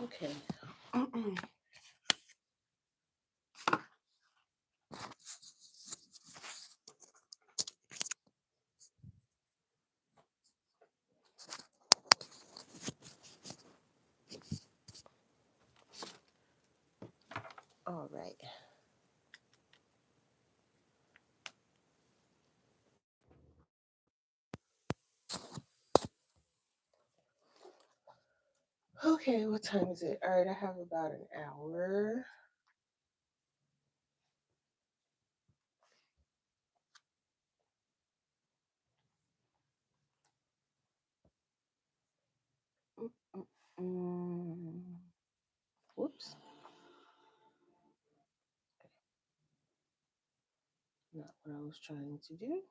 Okay. All right. Okay, what time is it? All right, I have about an hour. Mm. Whoops. Not what I was trying to do.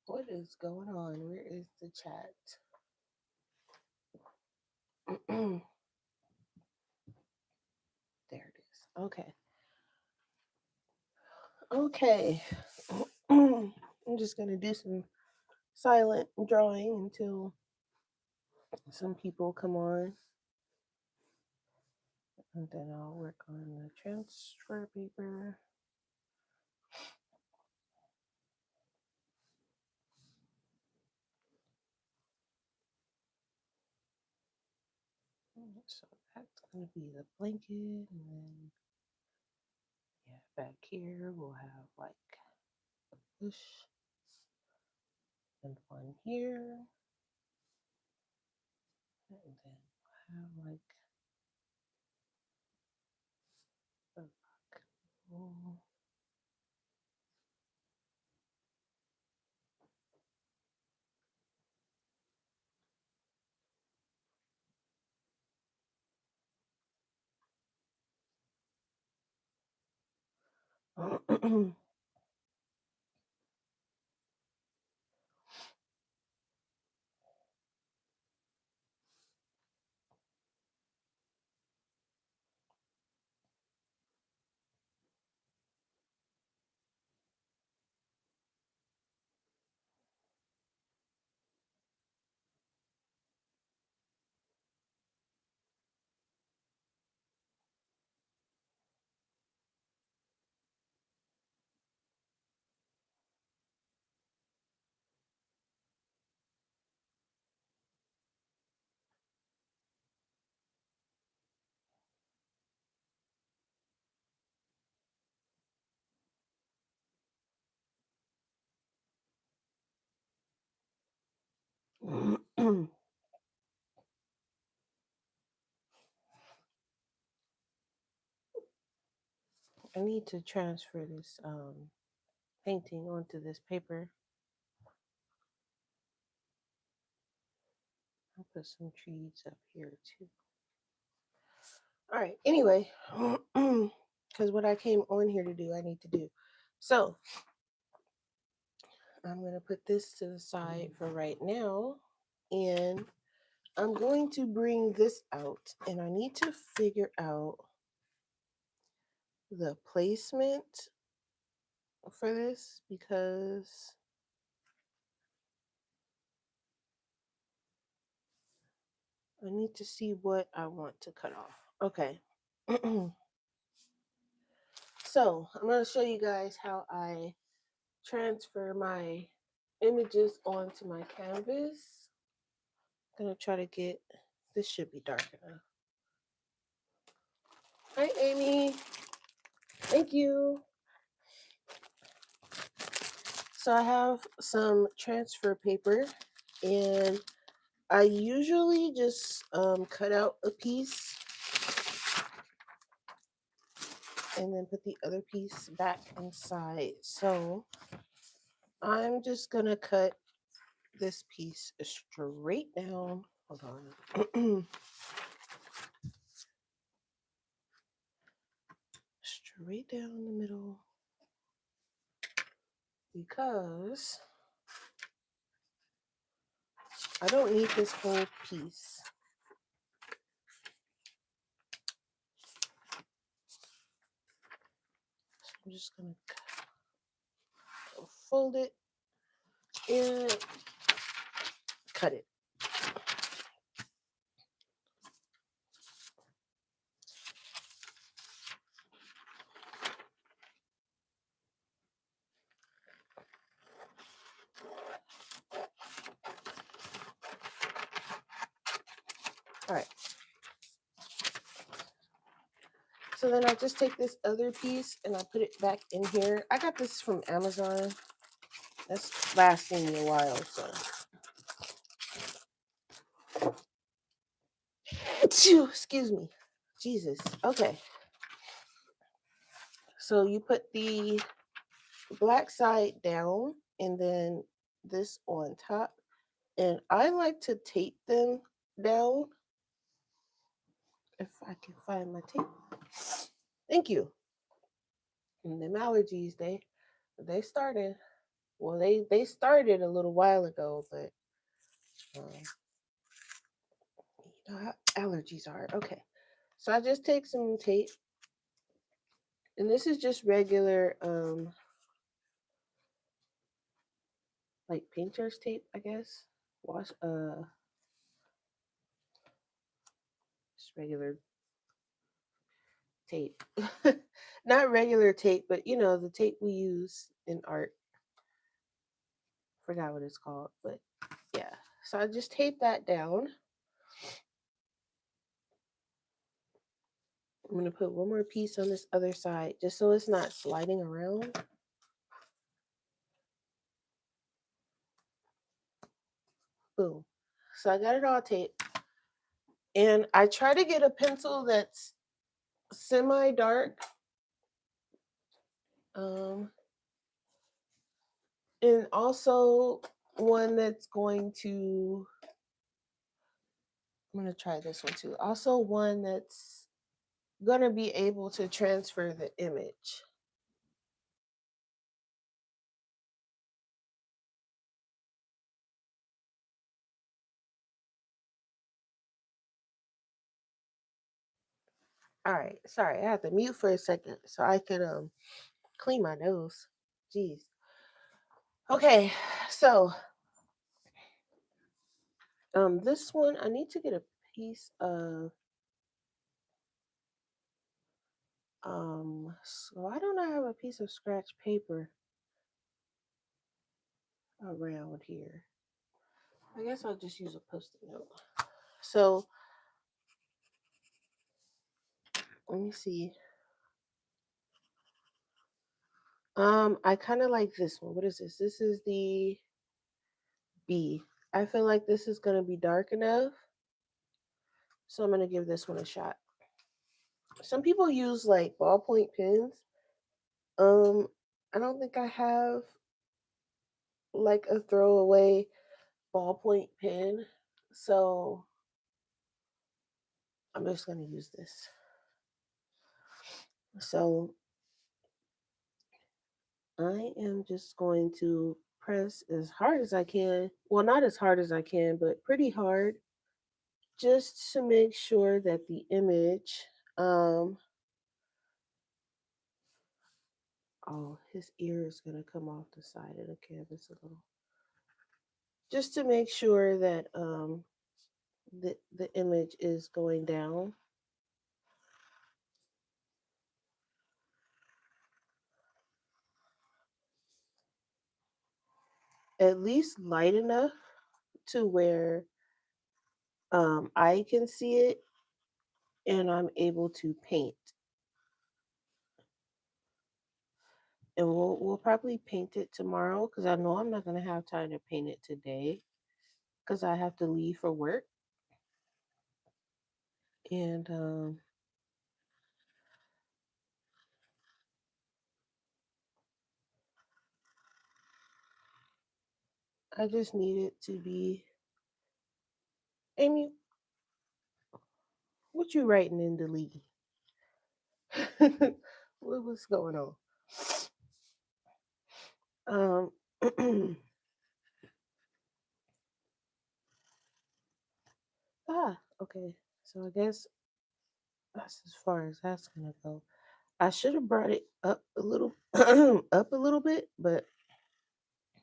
What is going on? Where is the chat? There it is. Okay. Okay. I'm just going to do some silent drawing until some people come on. And then I'll work on the transfer paper. So that's going to be the blanket. And then, yeah, back here we'll have like a bush and one here. And then we'll have like a rock wall. I need to transfer this painting onto this paper. I'll put some trees up here too. All right. Anyway, because what I came on here to do, I need to do. So I'm going to put this to the side for right now. And I'm going to bring this out. And I need to figure out the placement for this because I need to see what I want to cut off. Okay. So I'm going to show you guys how I transfer my images onto my canvas. I'm going to try to get, this should be dark enough. Hi, Amy. Thank you. So I have some transfer paper and I usually just cut out a piece and then put the other piece back inside. So I'm just going to cut this piece straight down. Hold on. Straight down the middle because I don't need this whole piece. So I'm just going to cut. fold it and cut it. All right. So then I just take this other piece and I put it back in here. I got this from Amazon. That's lasting me a while, so. Excuse me. Jesus. Okay. So you put the black side down and then this on top. And I like to tape them down. If I can find my tape. Thank you. And them allergies, they started. Well, they started a little while ago, but you know how allergies are. Okay. So I just take some tape. And this is just regular like painter's tape, I guess. Wash just regular tape. Not regular tape, but you know, the tape we use in art. Forgot what it's called, but yeah. So I just tape that down. I'm going to put one more piece on this other side just so it's not sliding around. Boom. So I got it all taped. And I try to get a pencil that's semi-dark. And also one that's going to, I'm going to try this one too. Also one that's going to be able to transfer the image. All right, sorry, I had to mute for a second so I could clean my nose. Jeez. Okay, so this one I need to get a piece of so why don't I have a piece of scratch paper around here? I guess I'll just use a post-it note. So let me see. I kind of like this one. What is this? This is the B. I feel like this is going to be dark enough. So I'm going to give this one a shot. Some people use like ballpoint pens. I don't think I have like a throwaway ballpoint pen. So I'm just going to use this. So I am just going to press as hard as I can. Well, not as hard as I can, but pretty hard. Just to make sure that the image, oh, his ear is going to come off the side of the canvas a little. Just to make sure that the image is going down. At least light enough to where I can see it and I'm able to paint. And we'll probably paint it tomorrow because I know I'm not going to have time to paint it today because I have to leave for work. And I just need it to be. Amy, what you writing in the lead? What's going on? Okay. So I guess that's as far as that's gonna go. I should have brought it up a little, up a little bit, but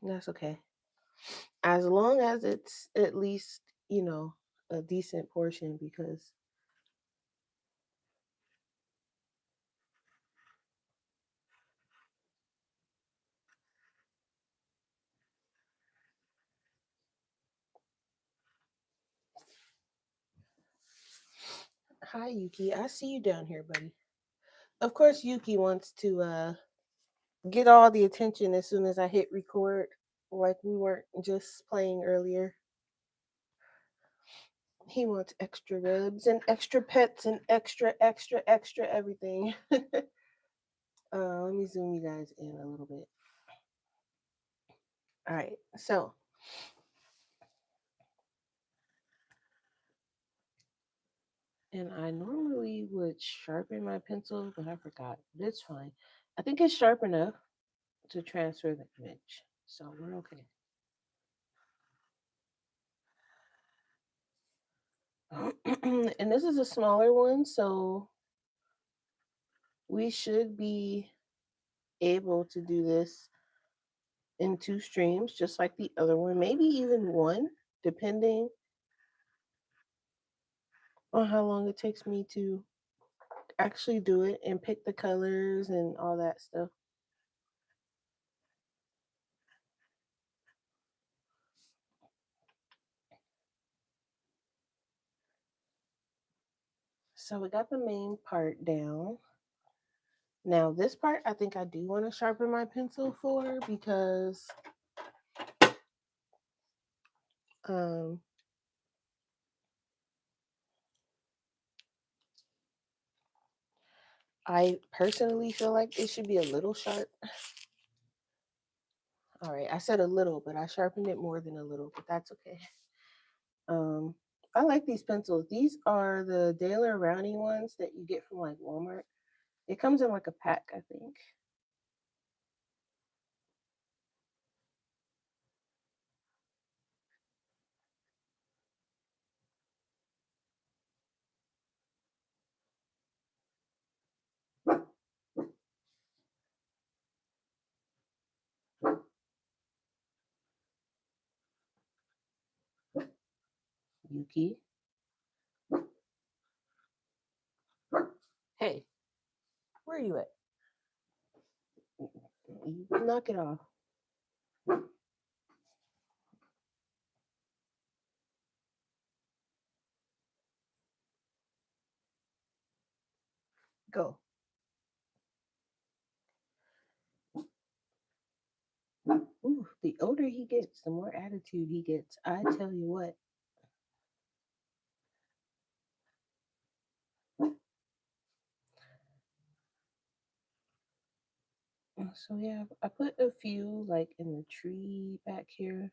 That's okay. As long as it's at least, a decent portion because hi Yuki, I see you down here, buddy. Of course Yuki wants to get all the attention as soon as I hit record, like we weren't just playing earlier. He wants extra ribs and extra pets and extra everything. Let me zoom you guys in a little bit. All right, so and I normally would sharpen my pencil, but I forgot. But it's fine. I think it's sharp enough to transfer the image, so we're okay. And this is a smaller one, so we should be able to do this in 2 streams, just like the other one, maybe even one, depending on how long it takes me to actually do it and pick the colors and all that stuff. So we got the main part down. Now this part I think I do want to sharpen my pencil for because um I personally feel like it should be a little sharp. All right, I said a little, but I sharpened it more than a little, but that's okay. Um, I like these pencils. These are the Daler Rowney ones that you get from like Walmart. It comes in like a pack, I think. Yuki. Hey, where are you at? Knock it off. Go. Ooh, the older he gets, the more attitude he gets. I tell you what. So yeah, I put a few like in the tree back here.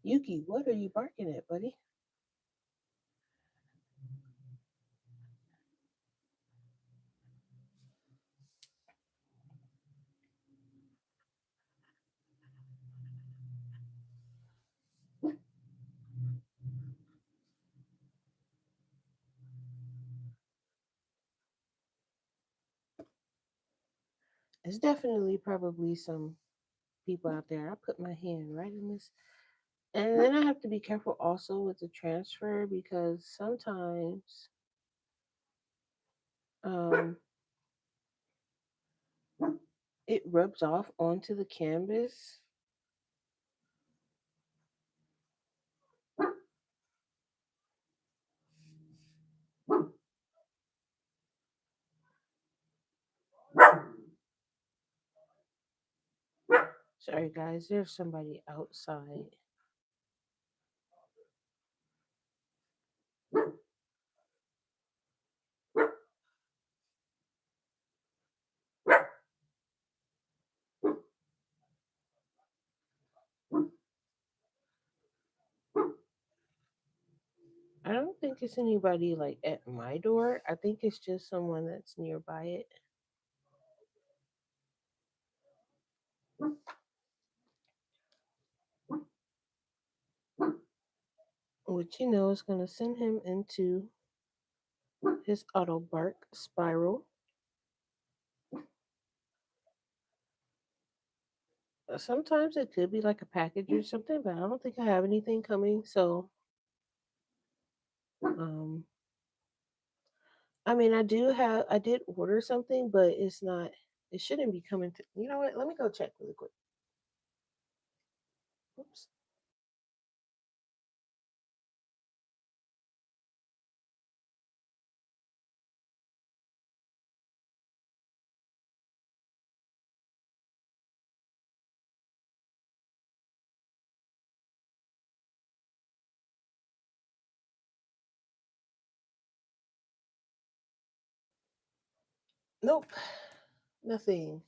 Yuki, what are you barking at, buddy? There's definitely probably some people out there. I put my hand right in this. And then I have to be careful also with the transfer because sometimes um, it rubs off onto the canvas. Sorry, guys, there's somebody outside. I don't think it's anybody like at my door. I think it's just someone that's nearby it. which you know is going to send him into his auto bark spiral. Sometimes it could be like a package or something, but I don't think I have anything coming. So, um, I mean, I did order something, but it's not, it shouldn't be coming to, you know what? Let me go check really quick. Oops. Nope, nothing.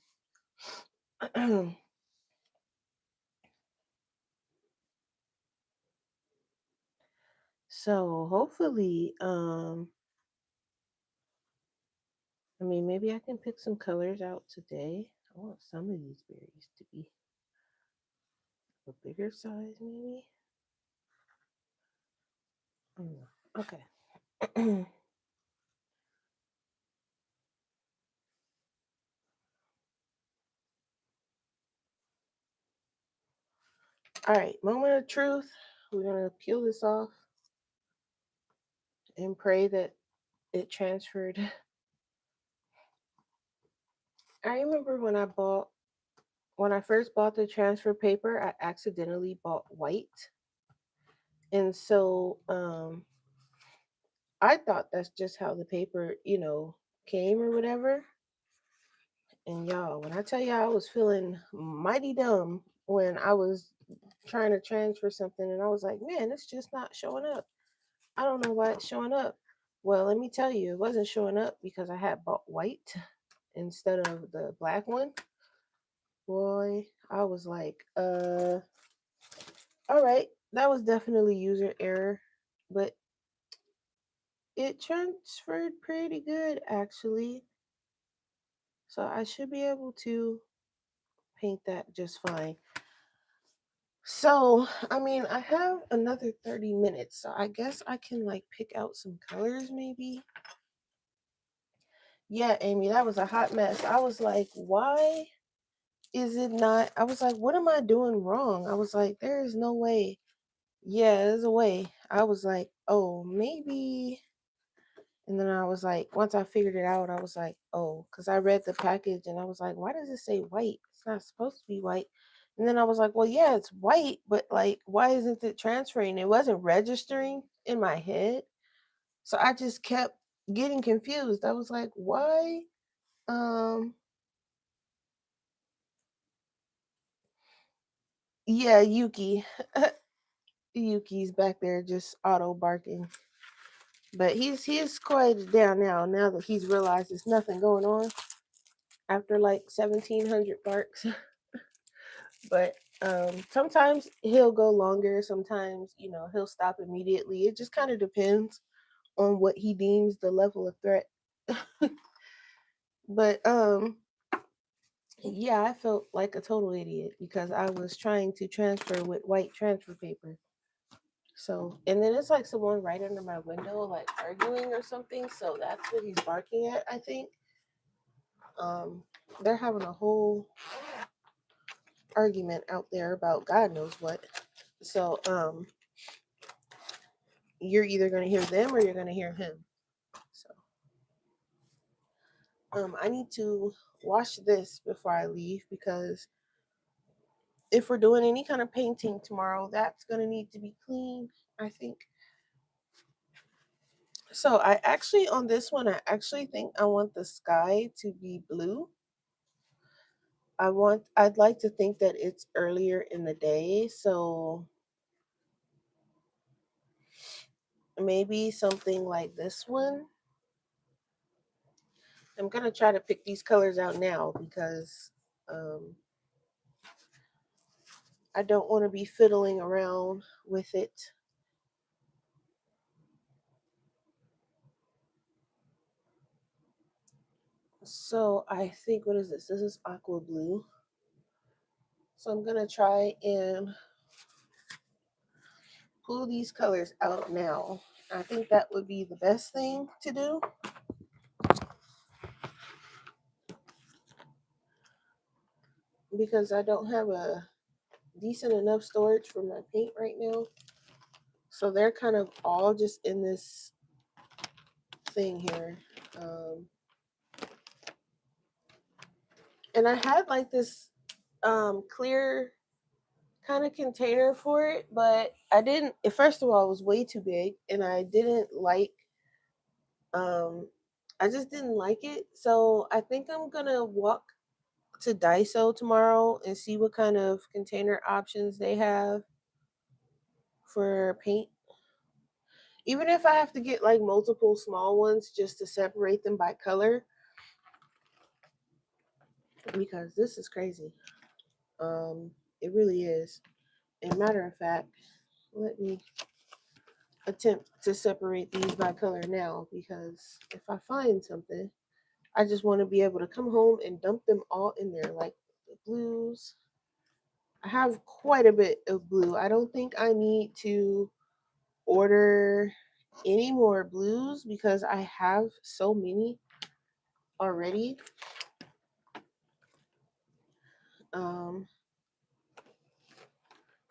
So hopefully, I mean, maybe I can pick some colors out today. I want some of these berries to be a bigger size, maybe. I don't know. Okay. All right, moment of truth. We're gonna peel this off and pray that it transferred. I remember when I first bought the transfer paper, I accidentally bought white. And so I thought that's just how the paper, came or whatever. And y'all, when I tell y'all I was feeling mighty dumb when I was trying to transfer something and I was like, man, it's just not showing up. I don't know why it's showing up. Well, let me tell you, it wasn't showing up because I had bought white instead of the black one. Boy, I was like, all right, that was definitely user error, but it transferred pretty good actually. So I should be able to paint that just fine. So, I mean, I have another 30 minutes, so I guess I can like pick out some colors maybe. Yeah, Amy, that was a hot mess. I was like, why is it not? I was like, what am I doing wrong? I was like, there is no way. Yeah, there's a way. I was like, oh, maybe. And then I was like, once I figured it out, I was like, oh, because I read the package and I was like, why does it say white? It's not supposed to be white. And then I was like, well, yeah, it's white, but like, why isn't it transferring? It wasn't registering in my head. So I just kept getting confused. I was like, why? Um, yeah, Yuki. Yuki's back there just auto barking. But he's quieted down now that he's realized there's nothing going on after like 1700 barks. But sometimes he'll go longer, sometimes, he'll stop immediately. It just kind of depends on what he deems the level of threat. But yeah, I felt like a total idiot because I was trying to transfer with white transfer paper. So, and then it's like someone right under my window, like arguing or something. So that's what he's barking at, I think. Um, they're having a whole argument out there about God knows what. So, you're either going to hear them or you're going to hear him. So, I need to wash this before I leave because if we're doing any kind of painting tomorrow, that's going to need to be clean, I think. So, I actually, on this one, I actually think I want the sky to be blue. I'd like to think that it's earlier in the day. So, maybe something like this one. I'm going to try to pick these colors out now because um, I don't want to be fiddling around with it. So I think, what is this? This is aqua blue. So I'm going to try and pull these colors out now. I think that would be the best thing to do. Because I don't have a decent enough storage for my paint right now. So they're kind of all just in this thing here. And I had like this clear kind of container for it, but I didn't, first of all, it was way too big and I didn't like, I just didn't like it. So I think I'm going to walk to Daiso tomorrow and see what kind of container options they have for paint. Even if I have to get like multiple small ones just to separate them by color, because this is crazy. It really is. And matter of fact, let me attempt to separate these by color now, because if I find something, I just want to be able to come home and dump them all in there, like the blues. I have quite a bit of blue. I don't think I need to order any more blues because I have so many already.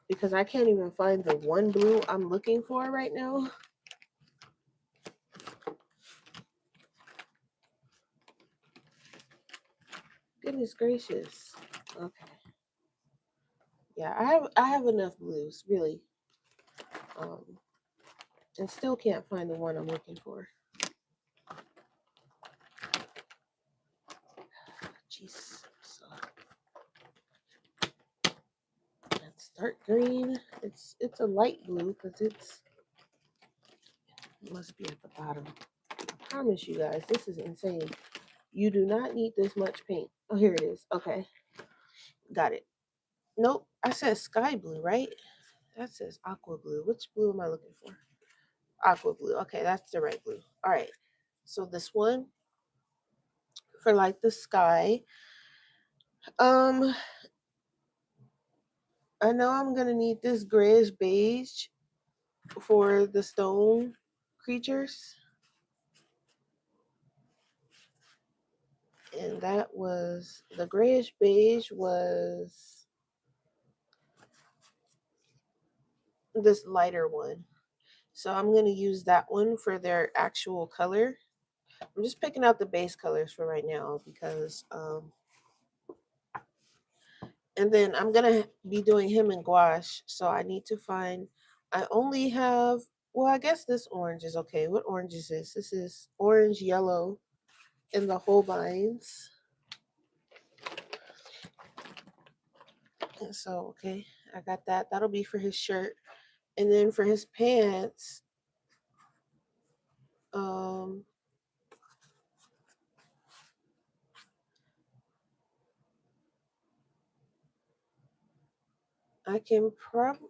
Because I can't even find the one blue I'm looking for right now. Goodness gracious. Okay. Yeah, I have enough blues, really. And still can't find the one I'm looking for. Jeez. So that's dark green. It's a light blue because it must be at the bottom. I promise you guys, this is insane. You do not need this much paint. Oh, here it is. Okay. Got it. Nope. I said sky blue, right? That says aqua blue. Which blue am I looking for? Aqua blue. Okay, that's the right blue. All right. So this one for like the sky. I know I'm gonna need this grayish beige for the stone creatures. And that was the grayish beige was this lighter one. So I'm going to use that one for their actual color. I'm just picking out the base colors for right now because and then I'm going to be doing him in gouache. So I need to find, I only have, well, I guess this orange is okay. What orange is this? This is orange yellow in the Holbeins. And so, okay, I got that. That'll be for his shirt. And then for his pants, I can probably,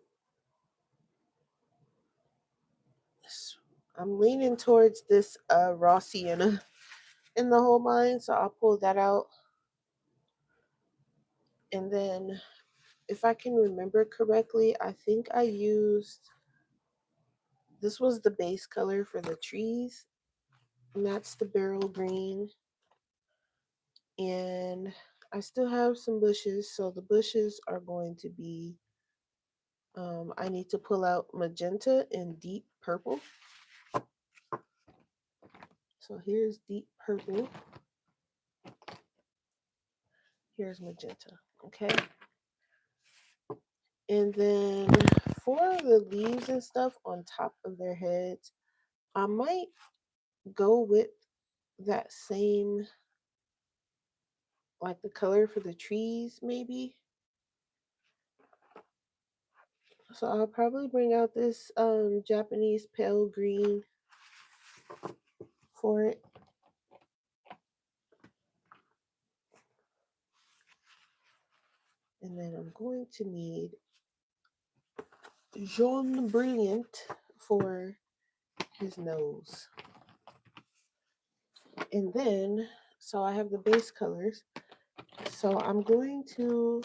I'm leaning towards this raw sienna in the Holbein, so I'll pull that out. And then if I can remember correctly, I think I used, this was the base color for the trees, and that's the beryl green. And I still have some bushes, so the bushes are going to be, I need to pull out magenta and deep purple. So here's deep purple. Here's magenta, okay? And then for the leaves and stuff on top of their heads, I might go with that same, like the color for the trees, maybe. So I'll probably bring out this Japanese pale green for it. And then I'm going to need Jaune Brilliant for his nose. And then, so I have the base colors. So I'm going to,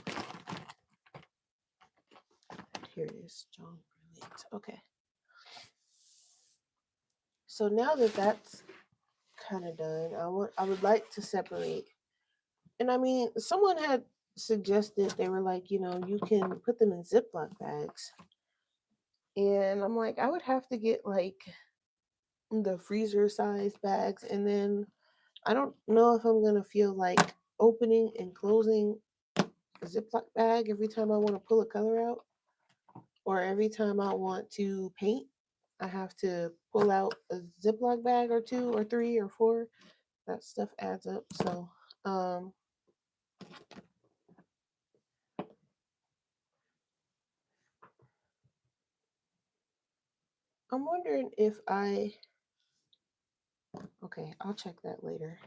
here it is, Jaune Brilliant. Okay. So now that that's kind of done, I would like to separate. And I mean, someone had suggested, they were like, you can put them in Ziploc bags. And I'm like, I would have to get like the freezer size bags, and then I don't know if I'm gonna feel like opening and closing a Ziploc bag every time I want to pull a color out, or every time I want to paint. I have to pull out a Ziploc bag or two or three or four. That stuff adds up. So, um, I'm wondering if okay, I'll check that later.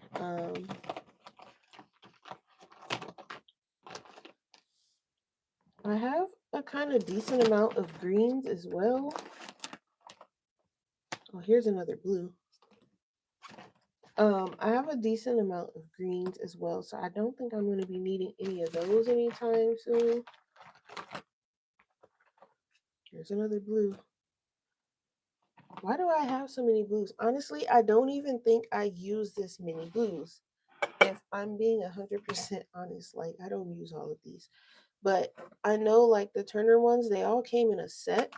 I have a kind of decent amount of greens as well. Oh, here's another blue. I have a decent amount of greens as well, so I don't think I'm going to be needing any of those anytime soon. Here's another blue. Why do I have so many blues? Honestly, I don't even think I use this many blues. If I'm being 100% honest, like I don't use all of these. But I know like the Turner ones, they all came in a set.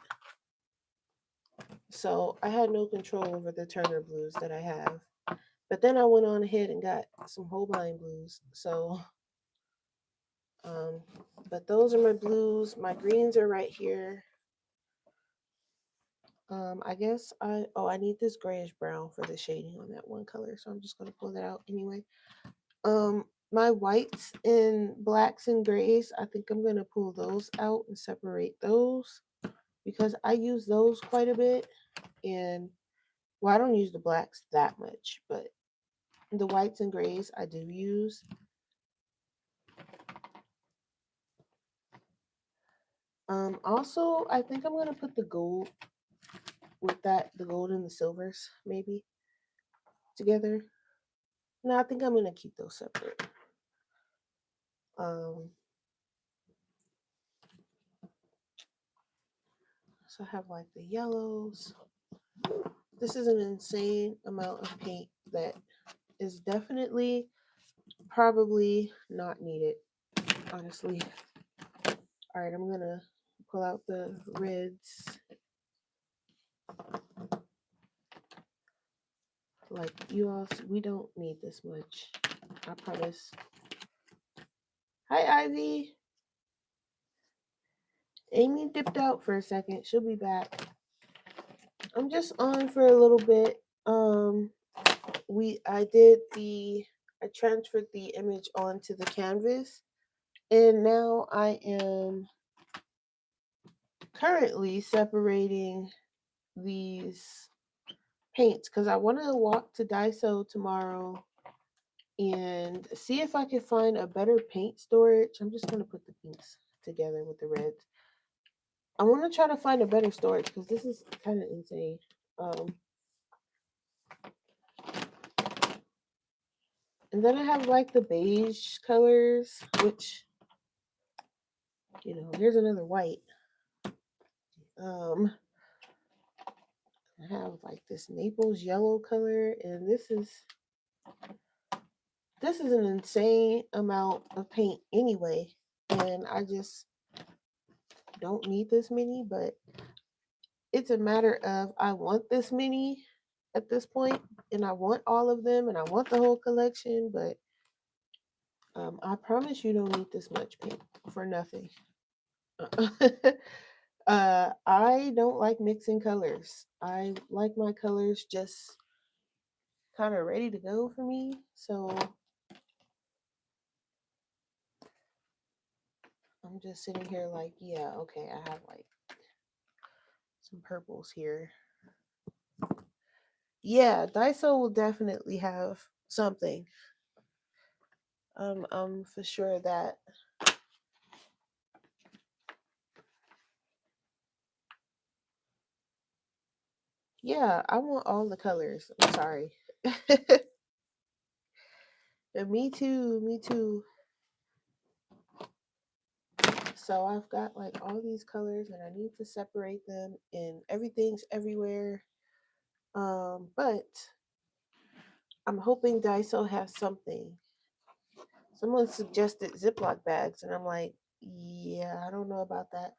So I had no control over the Turner blues that I have. But then I went on ahead and got some Holbein blues. So, but those are my blues. My greens are right here. I guess I need this grayish brown for the shading on that one color. So I'm just going to pull that out anyway. My whites and blacks and grays, I think I'm going to pull those out and separate those because I use those quite a bit. And well, I don't use the blacks that much, but the whites and grays I do use. Also, I think I'm gonna put the gold with the gold and the silvers maybe together. No, I think I'm gonna keep those separate. Um, so I have like the yellows. This is an insane amount of paint that is definitely probably not needed, honestly. All right, I'm gonna pull out the reds. Like you all, we don't need this much. I promise. Hi, Ivy. Amy dipped out for a second. She'll be back. I'm just on for a little bit. I transferred the image onto the canvas, and now I am currently separating these paints because I want to walk to Daiso tomorrow and see if I can find a better paint storage. I'm just gonna put the pinks together with the reds. I want to try to find a better storage because this is kind of insane. And then I have like the beige colors, which, here's another white. I have like this Naples yellow color, and this is an insane amount of paint anyway, and I just don't need this many, but it's a matter of I want this many at this point, and I want all of them, and I want the whole collection, but I promise you don't need this much paint for nothing. I don't like mixing colors. I like my colors just kind of ready to go for me. So I'm just sitting here like, yeah, okay, I have like some purples here. Yeah, Daiso will definitely have something. I'm for sure that. Yeah, I want all the colors. I'm sorry. Me too, me too. So I've got like all these colors and I need to separate them and everything's everywhere. But I'm hoping Daiso has something. Someone suggested Ziploc bags, and I'm like, yeah, I don't know about that.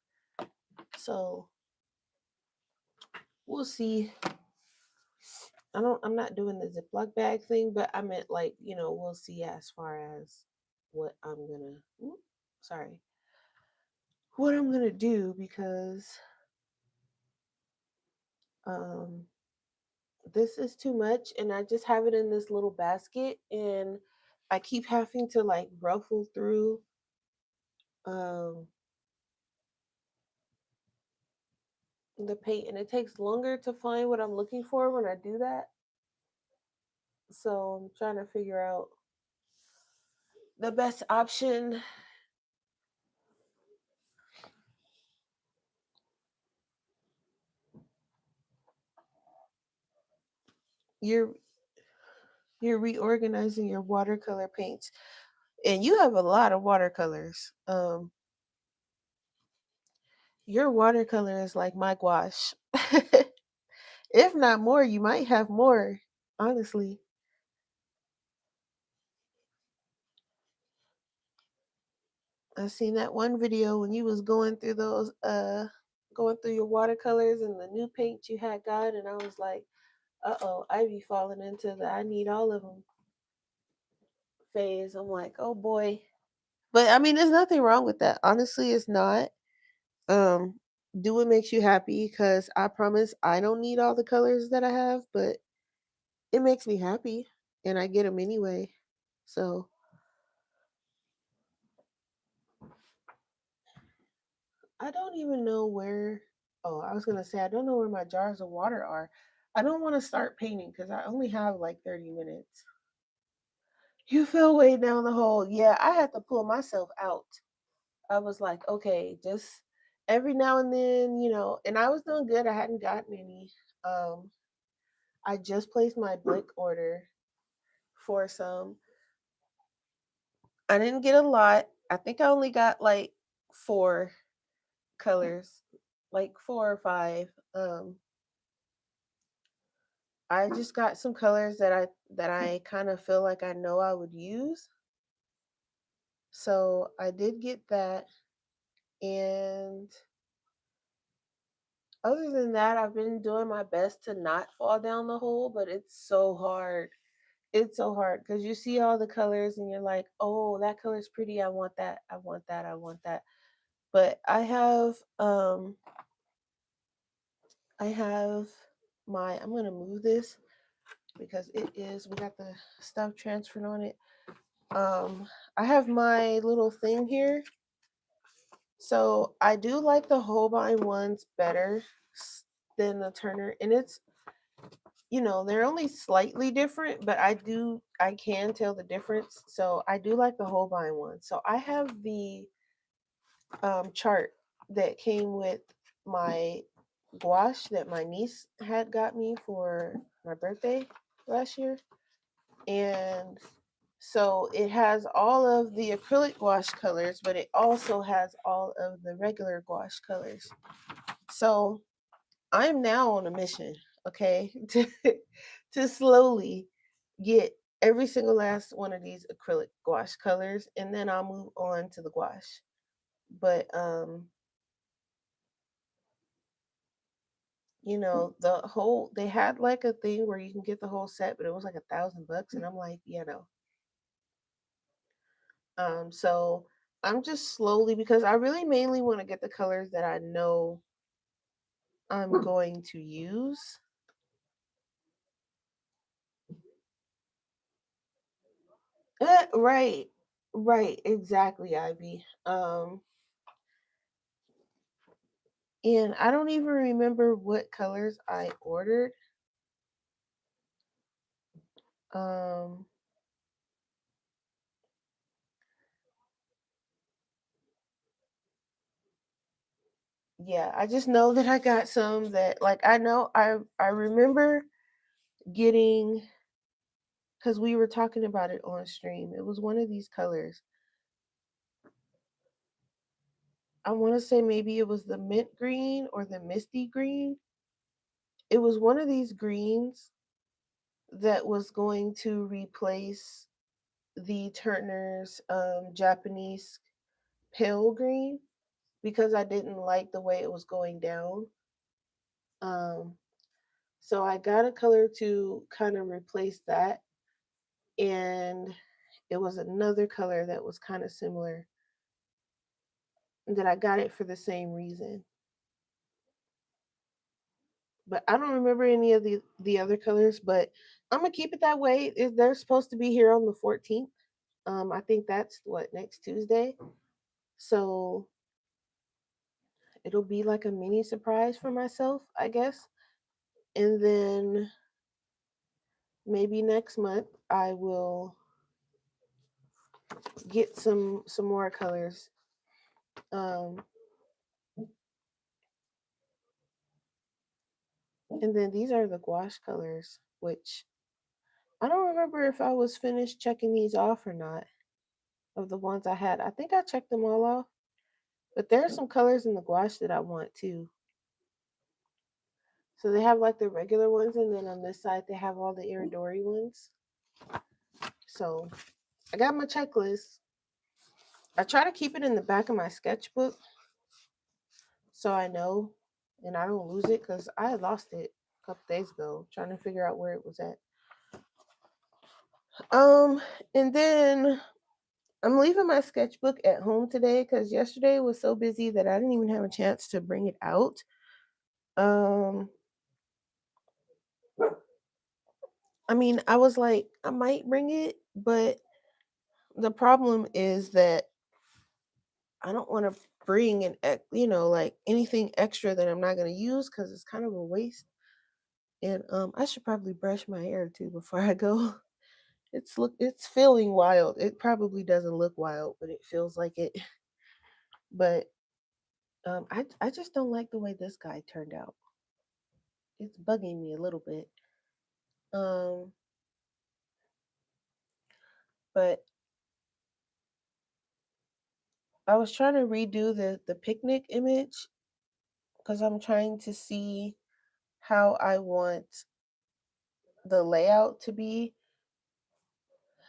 So we'll see. I'm not doing the Ziploc bag thing, but I meant like, we'll see as far as what I'm gonna sorry. What I'm gonna do because um this is too much and I just have it in this little basket and I keep having to like ruffle through um the paint and it takes longer to find what I'm looking for when I do that. So I'm trying to figure out the best option. You're you're reorganizing your watercolor paints. And you have a lot of watercolors. Your watercolor is like my gouache. If not more, you might have more, honestly. I seen that one video when you was going through going through your watercolors and the new paint you had got, and I was like, uh-oh, I be falling into the I need all of them phase. I'm like, oh boy. But I mean, there's nothing wrong with that. Honestly, it's not. Um, do what makes you happy because I promise I don't need all the colors that I have, but it makes me happy and I get them anyway. So I don't even know where. Oh, I was gonna say I don't know where my jars of water are. I don't want to start painting because I only have like 30 minutes. You fell way down the hole. Yeah, I had to pull myself out. I was like, okay, just every now and then, and I was doing good. I hadn't gotten any. Um, I just placed my Blick order for some. I didn't get a lot. I think I only got like four colors, like four or five. I just got some colors that I kind of feel like I know I would use. So I did get that, and other than that, I've been doing my best to not fall down the hole, but it's so hard. It's so hard because you see all the colors and you're like, oh, that color's pretty. I want that. I want that. I want that. But I have I'm gonna move this because we got the stuff transferred on it. I have my little thing here. So I do like the Holbein ones better than the Turner, and they're only slightly different, but I can tell the difference. So I do like the Holbein one. So I have the chart that came with my gouache that my niece had got me for my birthday last year. And so it has all of the acrylic gouache colors, but it also has all of the regular gouache colors. So I'm now on a mission, okay, to slowly get every single last one of these acrylic gouache colors, and then I'll move on to the gouache. But they had like a thing where you can get the whole set, but it was like $1,000, and I'm like, no. So I'm just slowly because I really mainly want to get the colors that I know I'm going to use. Right, right, exactly, Ivy. And I don't even remember what colors I ordered. Um, yeah, I just know that I got some that like I know I remember getting because we were talking about it on stream. It was one of these colors. I want to say maybe it was the mint green or the misty green. it was one of these greens that was going to replace the Turner's Japanese pale green because I didn't like the way it was going down. Um, so I got a color to kind of replace that, and it was another color that was kind of similar that I got it for the same reason. But I don't remember any of the other colors, but I'm gonna keep it that way. They're supposed to be here on the 14th. I think that's what, next Tuesday. So it'll be like a mini surprise for myself, I guess. And then maybe next month I will get some more colors. Um, and then these are the gouache colors, which I don't remember if I was finished checking these off or not. Of the ones I had, I think I checked them all off. But there are some colors in the gouache that I want too. So they have like the regular ones, and then on this side they have all the iridori ones. So I got my checklist. I try to keep it in the back of my sketchbook so I know and I don't lose it because I had lost it a couple days ago trying to figure out where it was at. Um, and then I'm leaving my sketchbook at home today because yesterday was so busy that I didn't even have a chance to bring it out. Um, I mean, I was like, I might bring it, but the problem is that I don't want to bring like anything extra that I'm not going to use because it's kind of a waste. And I should probably brush my hair too before I go. It's feeling wild. It probably doesn't look wild, but it feels like it. But I just don't like the way this guy turned out. It's bugging me a little bit. Um, but I was trying to redo the picnic image because I'm trying to see how I want the layout to be.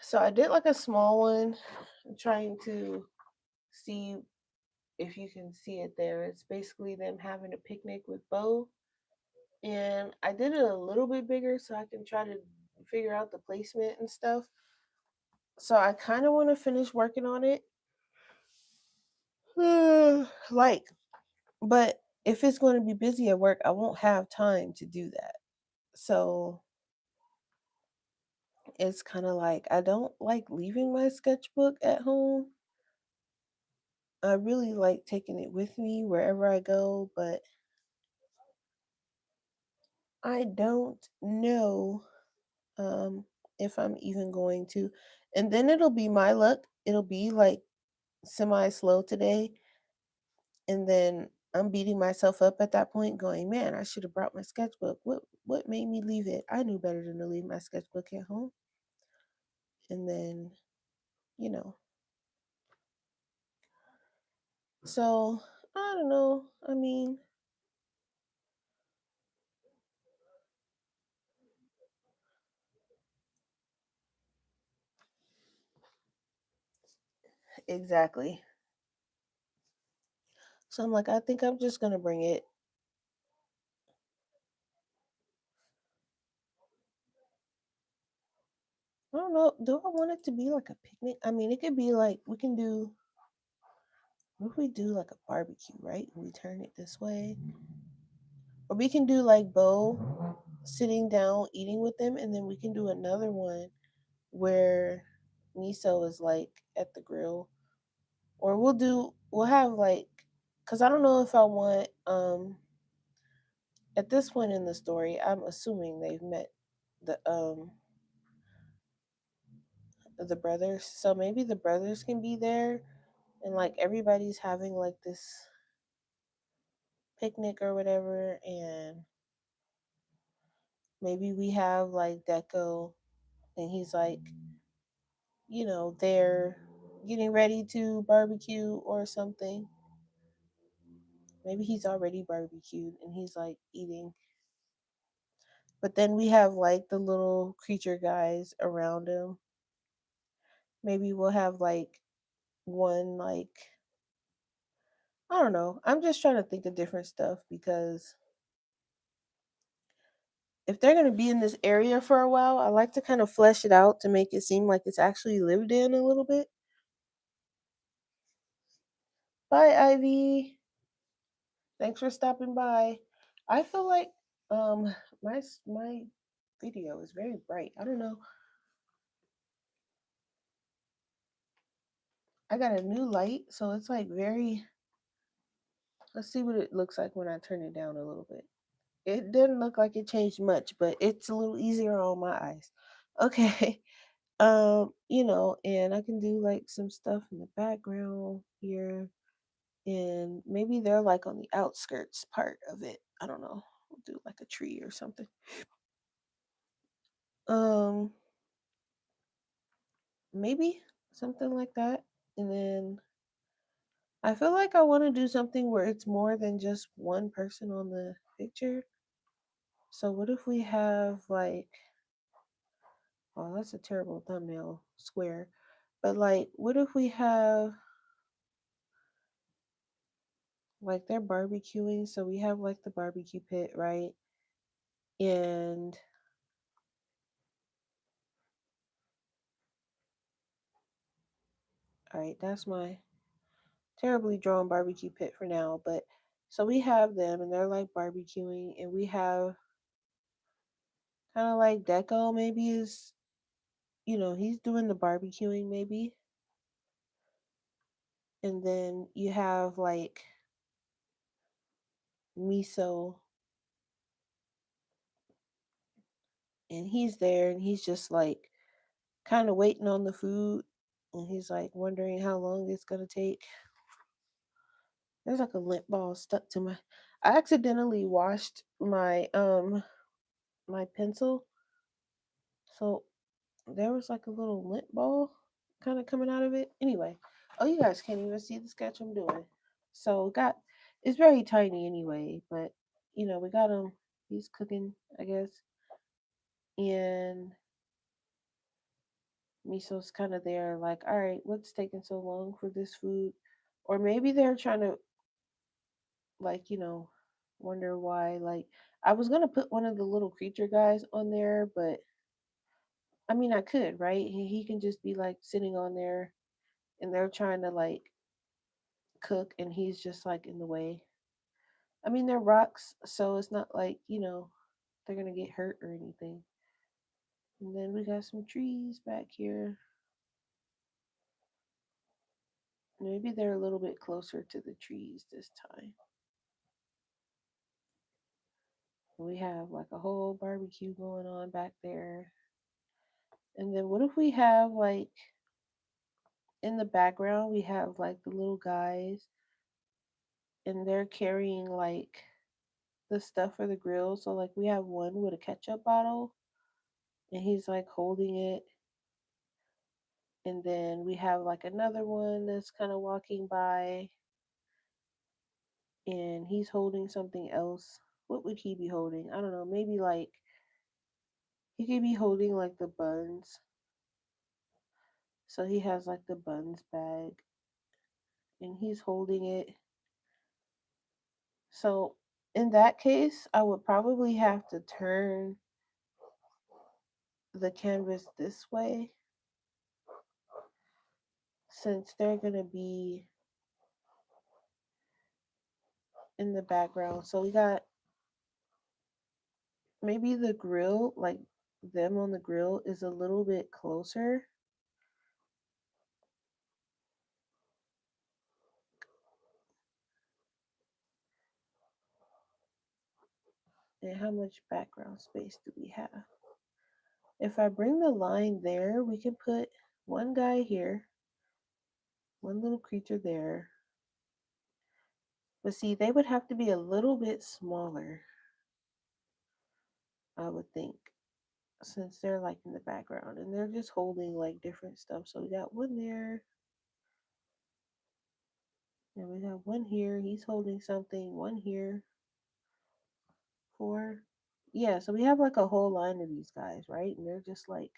So I did like a small one. I'm trying to see if you can see it there. It's basically them having a picnic with Bo. And I did it a little bit bigger so I can try to figure out the placement and stuff. So I kind of want to finish working on it. like, but if it's going to be busy at work, I won't have time to do that. So it's kind of like I don't like leaving my sketchbook at home. I really like taking it with me wherever I go, but I don't know if I'm even going to. And then it'll be my luck. It'll be like semi slow today. And then I'm beating myself up at that point, going, man, I should have brought my sketchbook. What made me leave it? I knew better than to leave my sketchbook at home. And then, you know. So I don't know. I mean, exactly. So I'm like, I think I'm just gonna bring it. I don't know. Do I want it to be like a picnic? I mean, it could be like we can do. What if we do like a barbecue, right? We turn it this way, or we can do like Bo sitting down eating with them, and then we can do another one where Miso is like at the grill, or we'll have like, cause I don't know if I want at this point in the story, I'm assuming they've met the um the brothers, so maybe the brothers can be there and like everybody's having like this picnic or whatever, and maybe we have like Deco and he's like, they're getting ready to barbecue or something. Maybe he's already barbecued and he's like eating. But then we have like the little creature guys around him. Maybe we'll have like one like I don't know. I'm just trying to think of different stuff because if they're going to be in this area for a while, I like to kind of flesh it out to make it seem like it's actually lived in a little bit. Bye, Ivy. Thanks for stopping by. I feel like my video is very bright. I don't know. I got a new light, so it's like very. Let's see what it looks like when I turn it down a little bit. It didn't look like it changed much, but it's a little easier on my eyes. Okay. And I can do like some stuff in the background here, and maybe they're like on the outskirts part of it. I don't know. We'll do like a tree or something. Um, Maybe something like that. And then I feel like I want to do something where it's more than just one person on the picture. So what if we have like, oh, that's a terrible thumbnail square. But like, what if we have like they're barbecuing, so we have like the barbecue pit, right? And all right, that's my terribly drawn barbecue pit for now. But so we have them and they're like barbecuing, and we have kind of like Deco maybe is, he's doing the barbecuing maybe. And then you have like Miso, and he's there and he's just like kind of waiting on the food, and he's like wondering how long it's gonna take. There's like a lint ball stuck to my. I accidentally washed my pencil, so there was like a little lint ball kind of coming out of it. Anyway, oh, you guys can't even see the sketch I'm doing. So got it's very tiny anyway, but we got him. He's cooking, I guess, and Miso's kind of there, like, all right, what's taking so long for this food? Or maybe they're trying to like wonder why. Like, I was gonna put one of the little creature guys on there, but I mean, I could, right? He can just be like sitting on there, and they're trying to like cook, and he's just like in the way. I mean, they're rocks, so it's not like they're gonna get hurt or anything. And then we got some trees back here. Maybe they're a little bit closer to the trees this time. We have like a whole barbecue going on back there. And then what if we have like in the background we have like the little guys, and they're carrying like the stuff for the grill. So like we have one with a ketchup bottle, and he's like holding it. And then we have like another one that's kind of walking by, and he's holding something else. What would he be holding? I don't know. Maybe like he could be holding like the buns. So he has like the buns bag, and he's holding it. So in that case, I would probably have to turn the canvas this way, since they're going to be in the background. So we got maybe the grill, like them on the grill, is a little bit closer. And how much background space do we have? If I bring the line there, we can put one guy here, one little creature there. But see, they would have to be a little bit smaller, I would think, since they're like in the background and they're just holding like different stuff. So we got one there, and we got one here. He's holding something. One here. Four. yeah, so we have like a whole line of these guys, right? And they're just like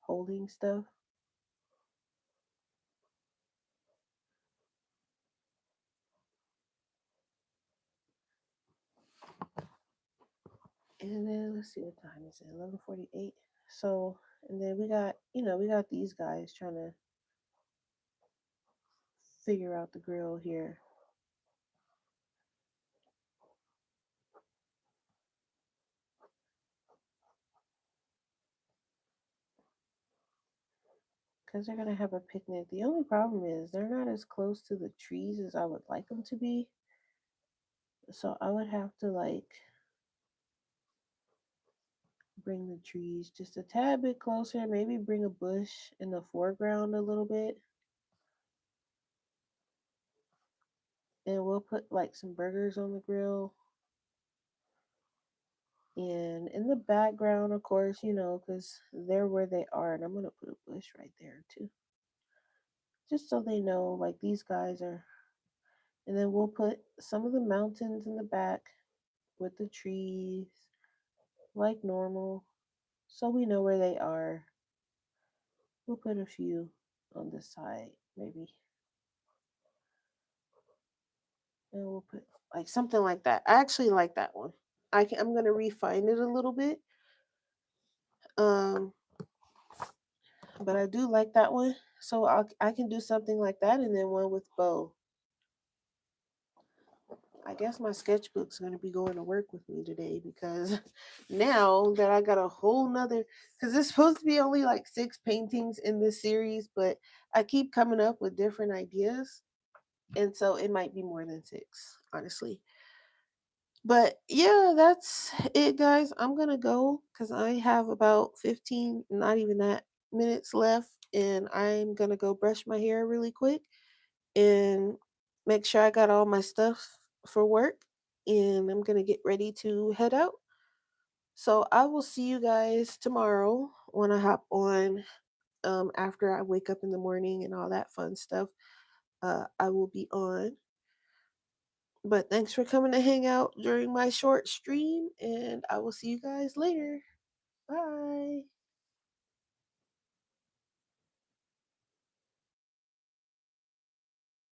holding stuff. And then let's see what time is it? 11:48. So, and then we got, we got these guys trying to figure out the grill here. Because they're going to have a picnic. The only problem is they're not as close to the trees as I would like them to be. So I would have to like bring the trees just a tad bit closer, maybe bring a bush in the foreground a little bit. And we'll put like some burgers on the grill. And in the background, of course, because they're where they are. And I'm going to put a bush right there too. Just so they know, like, these guys are. And then we'll put some of the mountains in the back with the trees, like normal. So we know where they are. We'll put a few on this side, maybe. And we'll put like something like that. I actually like that one. I'm gonna refine it a little bit. Um, but I do like that one. So I can do something like that, and then one with bow. I guess my sketchbook's gonna be going to work with me today because now that I got a whole nother, because it's supposed to be only like 6 paintings in this series, but I keep coming up with different ideas, and so it might be more than six, honestly. But yeah, that's it, guys. I'm gonna go because I have about 15, not even that, minutes left, and I'm gonna go brush my hair really quick and make sure I got all my stuff for work. And I'm gonna get ready to head out. So I will see you guys tomorrow when I hop on. After I wake up in the morning and all that fun stuff, I will be on. But thanks for coming to hang out during my short stream, and I will see you guys later. Bye.